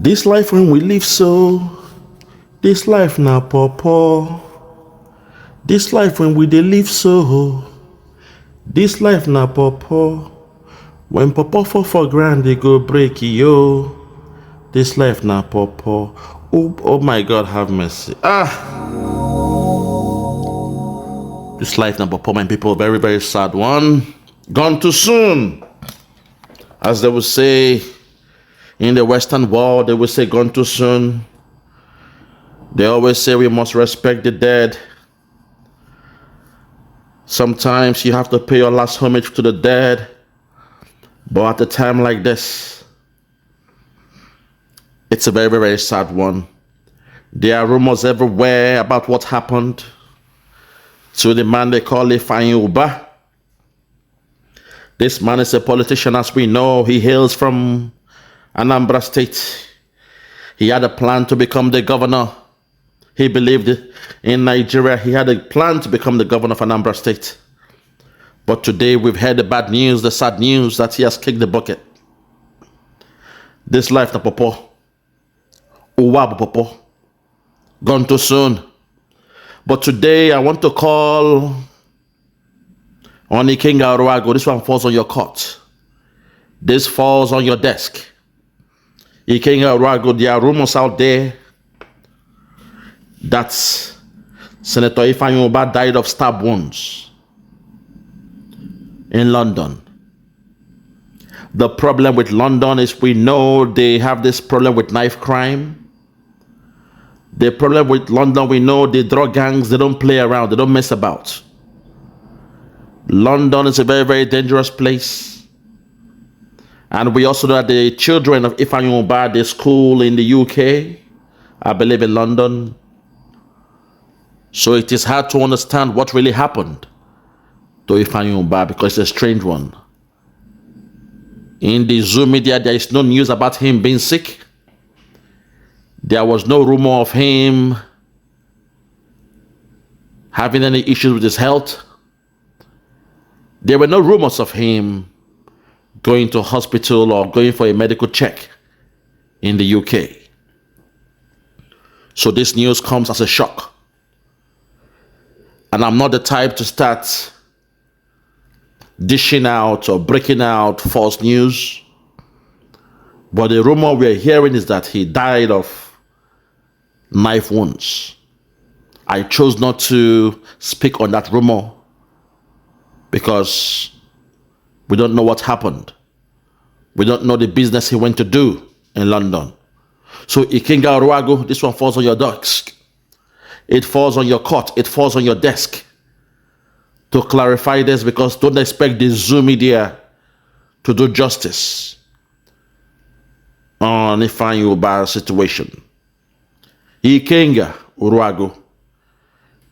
This life when we live so, this life na pawpaw. This life when we dey live so, this life na pawpaw. When pawpaw fall for ground, they go break yo. This life na pawpaw. Oh my God, have mercy. This life na pawpaw, my people, very, very sad one. Gone too soon. As they would say, in the Western world, they will say gone too soon. They always say we must respect the dead. Sometimes you have to pay your last homage to the dead. But at a time like this, it's a very, very sad one. There are rumors everywhere about what happened to the man they call IFEANYI UBAH. This man is a politician, as we know. He hails from Anambra State. He had a plan to become the governor. He believed in Nigeria. He had a plan to become the governor of Anambra State. But today we've heard the bad news, the sad news that he has kicked the bucket. This life na pawpaw. Uwabu pawpaw. Gone too soon. But today I want to call on IKENGA URUAGU. This one falls on your court. This falls on your desk. IKENGA URUAGU, there are rumors out there that Senator IFEANYI UBAH died of stab wounds in London. The problem with London is we know they have this problem with knife crime. The problem with London, we know the drug gangs, they don't play around, they don't mess about. London is a very, very dangerous place. And we also know that the children of IFEANYI UBAH, they school in the UK, I believe in London. So it is hard to understand what really happened to IFEANYI UBAH because it's a strange one. In the Zoom media, there is no news about him being sick. There was no rumor of him having any issues with his health. There were no rumors of him going to hospital or going for a medical check in the UK. So this news comes as a shock. And I'm not the type to start dishing out or breaking out false news. But the rumor we're hearing is that he died of knife wounds. I chose not to speak on that rumor because we don't know what happened. We don't know the business he went to do in London. So IKENGA URUAGU, this one falls on your desk. It falls on your court. It falls on your desk to clarify this, because don't expect the Zoom media to do justice on IFEANYI UBAH situation. IKENGA URUAGU,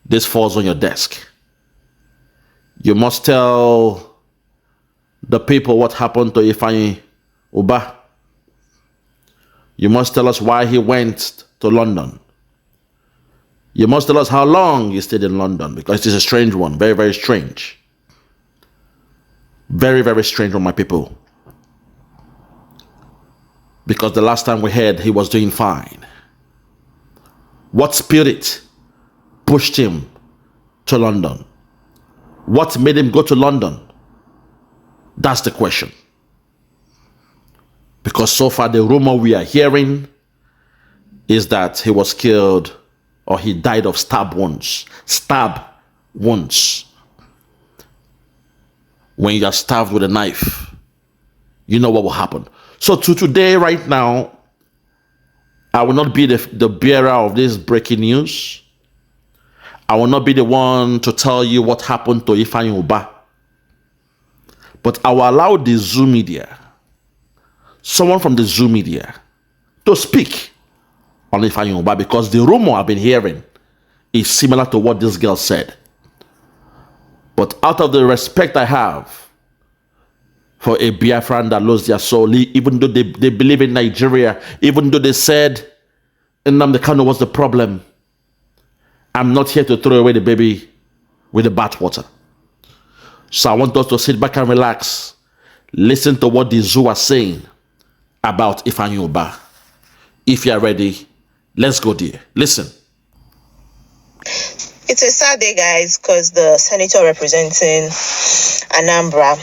this falls on your desk. You must tell the people what happened to IFEANYI UBAH. You must tell us why he went to London. You must tell us how long he stayed in London, because it's a strange one. Very, very strange. Very, very strange one, my people. Because the last time we heard, he was doing fine. What spirit pushed him to London? What made him go to London? That's the question. Because so far the rumor we are hearing is that he was killed or he died of stab wounds. Stab wounds. When you are stabbed with a knife, you know what will happen. So today, right now, I will not be the bearer of this breaking news. I will not be the one to tell you what happened to IFEANYI UBAH. But I will allow the Zoom media, someone from the Zoom media, to speak on IFEANYI UBAH, because the rumor I've been hearing is similar to what this girl said. But out of the respect I have for a Biafran that lost their soul, even though they believe in Nigeria, even though they said Nnamdi Kanu was the problem, I'm not here to throw away the baby with the bathwater. So I want us to sit back and relax. Listen to what the zoo are saying about IFEANYI UBAH. If you are ready, let's go there. Listen. It's a sad day, guys, because the senator representing Anambra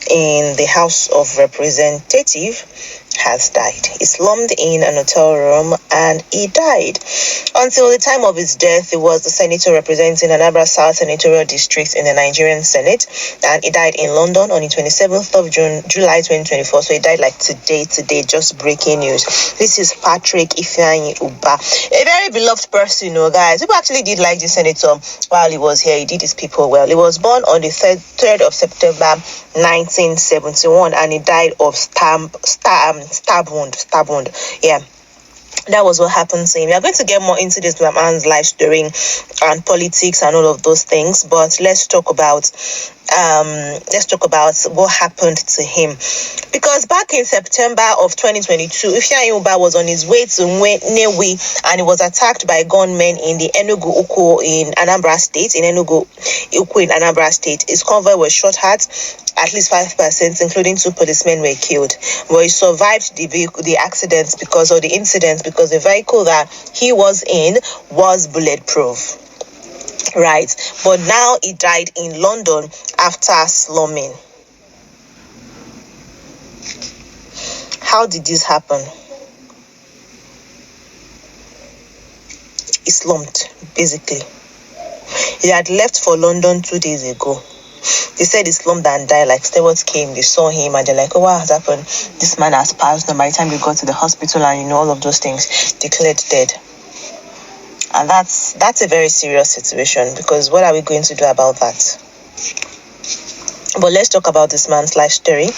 in the House of Representatives has died. He slumped in an hotel room and he died. Until the time of his death, he was the senator representing Anambra South Senatorial District in the Nigerian Senate, and he died in London on the 27th of July 2024. So he died like today, just breaking news. This is Patrick IFEANYI UBAH, a very beloved person, guys. People actually did like the senator while he was here. He did his people well. He was born on the 3rd of September 1971, and he died of stab wound. Yeah, that was what happened to him. We are going to get more into this man's life story and politics and all of those things, but let's talk about what happened to him. Because back in September of 2022, IFEANYI UBAH was on his way to Nnewi, and he was attacked by gunmen in the Enugu Ukwu in Anambra State. His convoy was shot at least 5 persons, including 2 policemen, were killed. But he survived the accident because the vehicle that he was in was bulletproof. Right, but now he died in London after slumming. How did this happen? He slumped, basically. He had left for London 2 days ago. They said he slumped and died. Like, stewards came, they saw him, and they're like, oh, what has happened? This man has passed. And by the time they got to the hospital and all of those things, declared dead. And that's a very serious situation, because what are we going to do about that? But let's talk about this man's life story.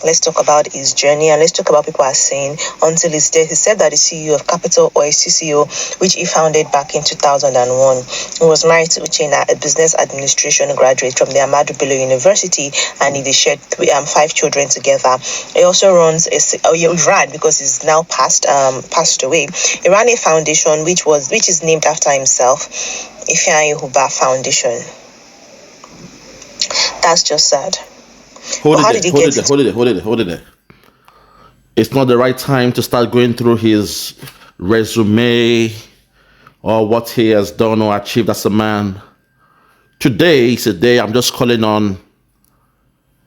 Let's talk about his journey, and let's talk about people are saying until his death. He said that the CEO of Capital Oil, CCO, which he founded back in 2001, he was married to Uchenna, a business administration graduate from the Ahmadu Bello University, and he shared 5 children together. He also ran, because he's now passed away. He ran a foundation which is named after himself, IFEANYI UBAH Foundation. That's just sad. Hold it there. It's not the right time to start going through his resume or what he has done or achieved as a man. Today is a day I'm just calling on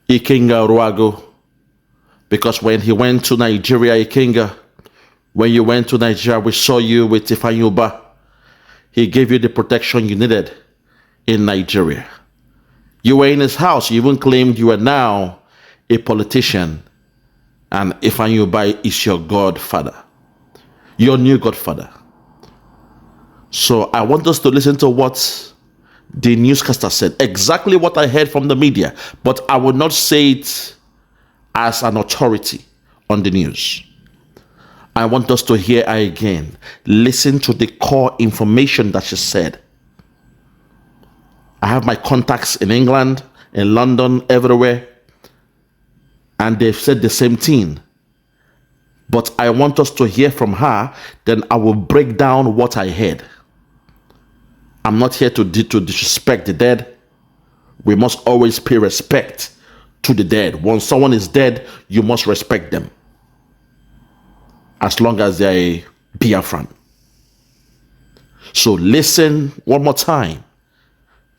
IKENGA URUAGU, because when he went to Nigeria, IKENGA, when you went to Nigeria, we saw you with IFEANYI UBAH. He gave you the protection you needed in Nigeria. You were in his house. You even claimed you are now a politician, and IFEANYI UBAH is your godfather, your new godfather. So I want us to listen to what the newscaster said, exactly what I heard from the media, but I will not say it as an authority on the news. I want us to hear her again. Listen to the core information that she said. I have my contacts in England, in London, everywhere, and they've said the same thing. But I want us to hear from her, then I will break down what I heard. I'm not here to disrespect the dead. We must always pay respect to the dead. When someone is dead, you must respect them, as long as they're a Biafran. So listen one more time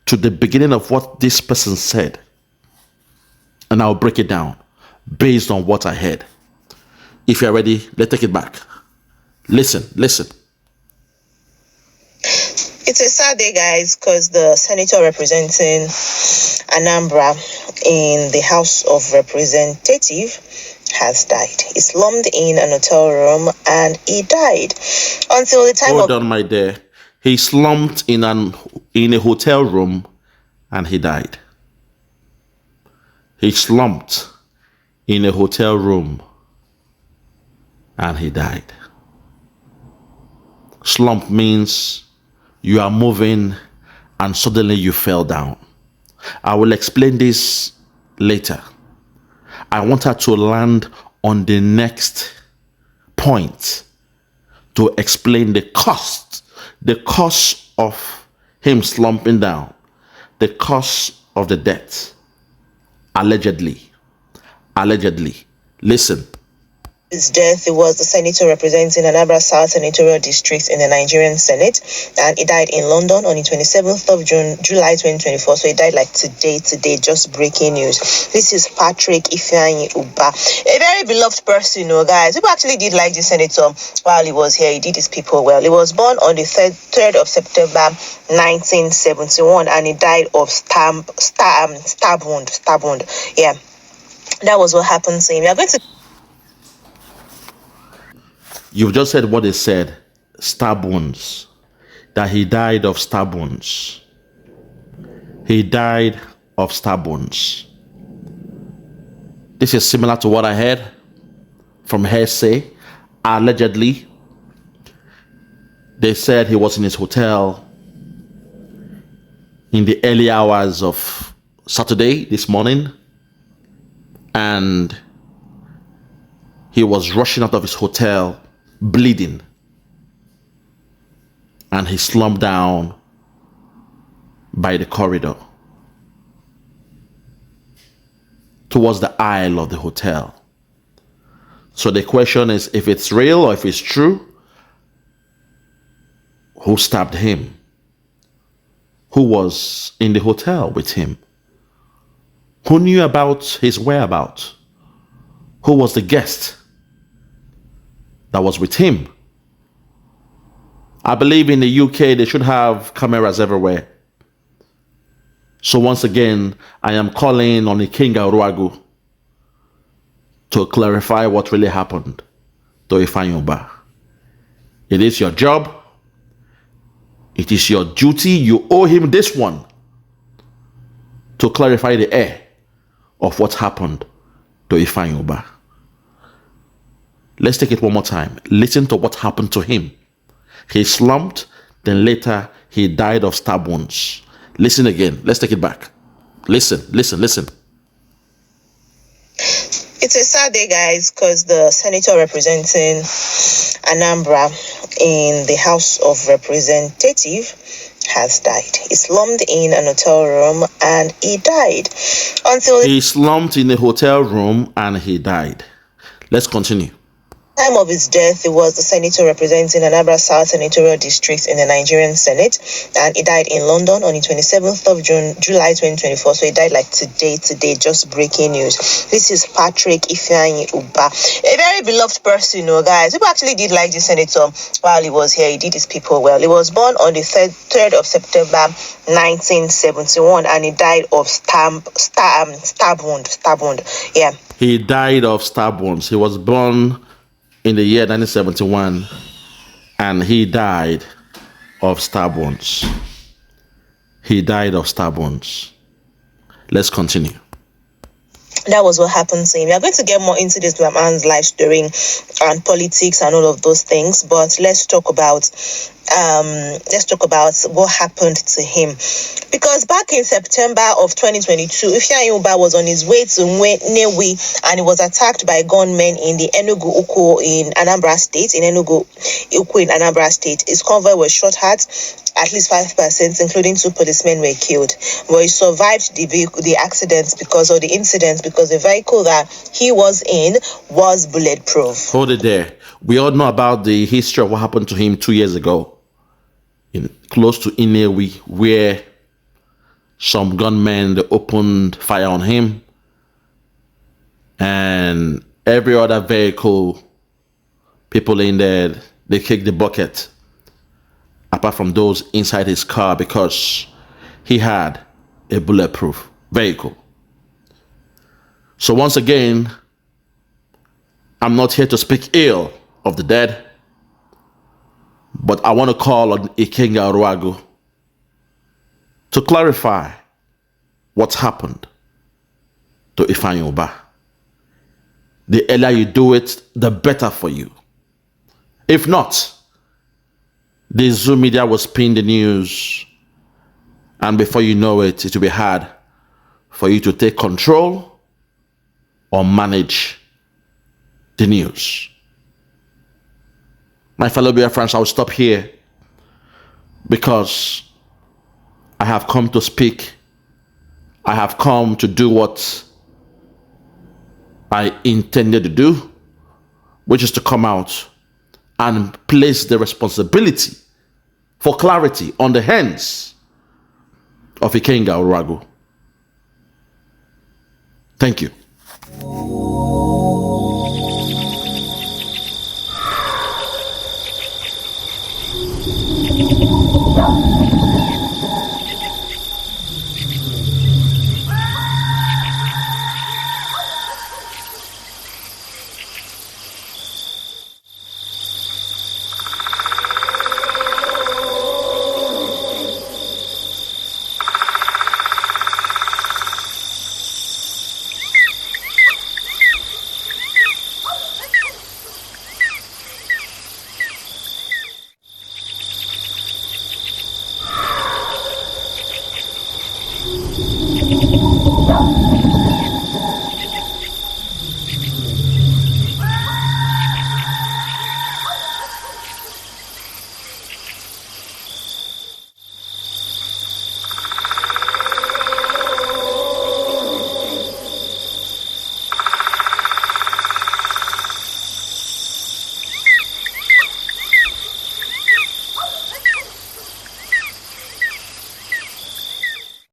to the beginning of what this person said, and I'll break it down based on what I heard. If you're ready, let's take it back. Listen. It's a sad day, guys, because the senator representing Anambra in the House of Representatives has died. He slumped in an hotel room and he died. Until the time Hold on, my dear. He slumped in a hotel room and he died. He slumped in a hotel room and he died. Slump means you are moving and suddenly you fell down. I will explain this later. I want her to land on the next point to explain the cost of him slumping down. The cause of the death, allegedly. Listen. His death, he was the senator representing Anambra South Senatorial District in the Nigerian Senate, and he died in London on the 27th of July 2024. So he died like today, just breaking news. This is Patrick IFEANYI UBAH, a very beloved person, you know, guys. People actually did like the senator while he was here. He did his people well. He was born on the 3rd of September 1971, and he died of stab wound. Yeah, that was what happened to him. We are going to. You've just said what they said, stab wounds, that he died of stab wounds. He died of stab wounds. This is similar to what I heard from hearsay. Allegedly, they said he was in his hotel in the early hours of Saturday, this morning, and he was rushing out of his hotel bleeding, and he slumped down by the corridor towards the aisle of the hotel. So the question is, if it's real or if it's true, who stabbed him? Who was in the hotel with him? Who knew about his whereabouts? Who was the guest that was with him? I believe in the UK they should have cameras everywhere. So once again, I am calling on IKENGA URUAGU to clarify what really happened to IFEANYI UBAH. It is your job. It is your duty. You owe him this one to clarify the air of what happened to IFEANYI UBAH. Let's take it one more time. Listen to what happened to him. He slumped, then later he died of stab wounds. Listen again. Let's take it back. Listen. It's a sad day, guys, because the senator representing Anambra in the House of Representatives has died. He slumped in an hotel room and he died. He slumped in a hotel room and he died. Let's continue. Time of his death, he was the senator representing Anambra South Senatorial District in the Nigerian Senate, and he died in London on the 27th of July 2024. So he died like today, just breaking news. This is Patrick IFEANYI UBAH, a very beloved person, you know, guys. People actually did like the senator while he was here. He did his people well. He was born on the 3rd of September 1971, and he died of stab wound. Yeah. He died of stab wounds. He was born in the year 1971, and he died of stab wounds. Let's continue. That was what happened to him. We are going to get more into this man's life story and politics and all of those things, but let's talk about what happened to him. Because back in September of 2022, IFEANYI UBAH was on his way to Nnewi, and he was attacked by gunmen in the Enugu Ukwu in Anambra State. His convoy was shot at least 5 persons, including 2 policemen, were killed. But he survived the accident because the vehicle that he was in was bulletproof. Hold it there. We all know about the history of what happened to him 2 years ago, close to Nnewi, where some gunmen, they opened fire on him, and every other vehicle, people in there, they kicked the bucket, apart from those inside his car, because he had a bulletproof vehicle. So once again, I'm not here to speak ill of the dead, but I want to call on IKENGA URUAGU to clarify what's happened to IFEANYI UBAH. The earlier you do it, the better for you. If not, the Zoom media will spin the news, and before you know it, it will be hard for you to take control or manage the news. My fellow Biafrans, I'll stop here because I have come to speak. I have come to do what I intended to do, which is to come out and place the responsibility for clarity on the hands of IKENGA URUAGU. Thank you.